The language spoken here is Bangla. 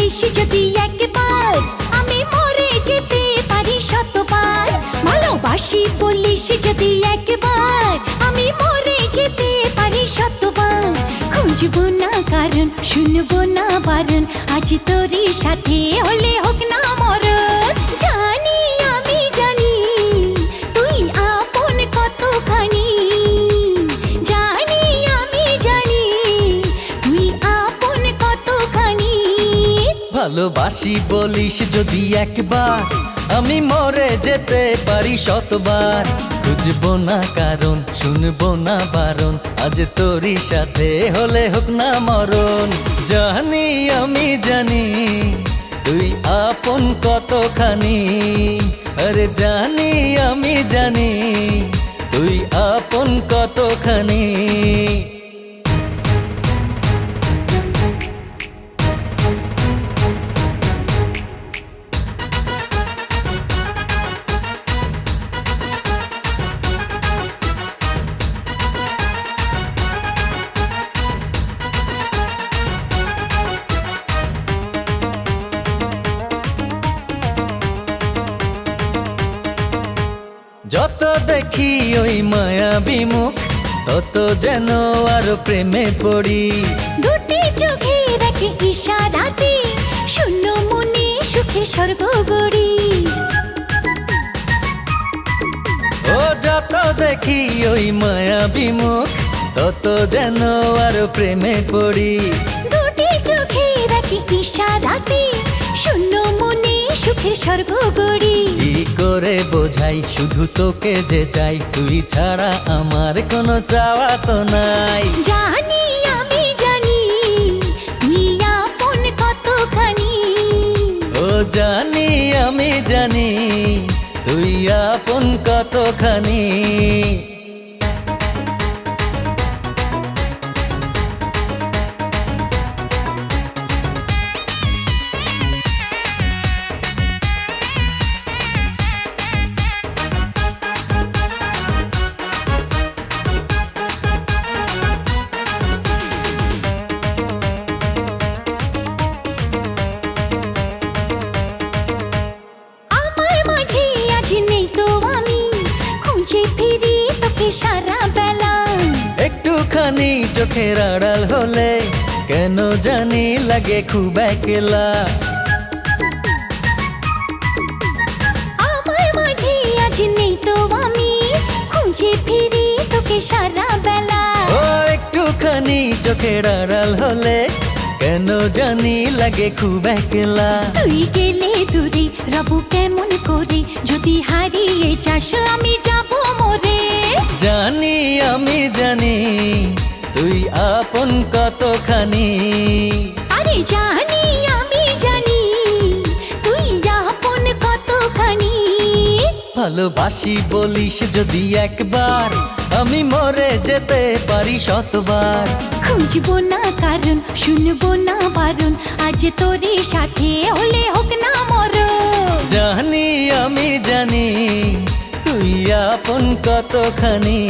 বলিস যদি একবার, আমি মরে যেতে পারি শতবার। ভালোবাসি বলিস যদি একবার, আমি মরে যেতে পারি শতবার। খুঁজবো না কারণ, শুনবো না বারণ, আজ তোরই সাথে হলে হোক না মরণ। জানি আমি জানি তুই আপন কতখানি, জানি আমি জানি তুই আপন কতখানি। ভালোবাসি বলিস যদি একবার, আমি মরে যেতে পারি শতবার। খুঁজবো না কারণ, শুনবো না বারণ, আজ তোরই সাথে হলে হোক না মরণ। জানি আমি জানি তুই আপন কতখানি, আরে জানি আমি জানি তুই আপন কতখানি। যত দেখি ওই মায়াবী মুখ, তত যেন আরো প্রেমে পড়ি। দুটি চোখে রাখে ইশারাতে, শূন্য মনে সুখে স্বর্গ গড়ি। ও যত দেখি ওই মায়াবী মুখ, তত যেন আরো প্রেমে পড়ি। দুটি চোখে রাখে ইশারাতে, শূন্য মনে সুখে স্বর্গ গড়ি। কি করে বোঝাই শুধু তোকে যে চাই, তুই ছাড়া আমার কোনো চাওয়া তো নাই। জানি আমি জানি তুই আপন কতখানি, ও জানি আমি জানি তুই আপন কতখানি। সারা বেলা একটুখানি চোখের আড়াল হলে কেন জানি লাগে খুব একলা। আমার মাঝে আজ নেই তো আমি, খুঁজে ফিরি তোকে সারা বেলা। ও একটুখানি চোখের আড়াল হলে কেন জানি লাগে খুব একলা। তুই গেলে দূরে রব কেমন করে, যদি হারিয়ে যাস আমি যাব মরে। জানি আমি জানি তুই আপন কতখানি, আরে জানি আমি জানি তুই আপন কতখানি। ভালোবাসি বলিস যদি একবার, আমি মরে যেতে পারি শতবার। খুঁজবো না কারণ, শুনবো না বারণ, আজ তোরই সাথে হলে হোক না মরণ। জানি আমি জানি তুই আপন কতখানি।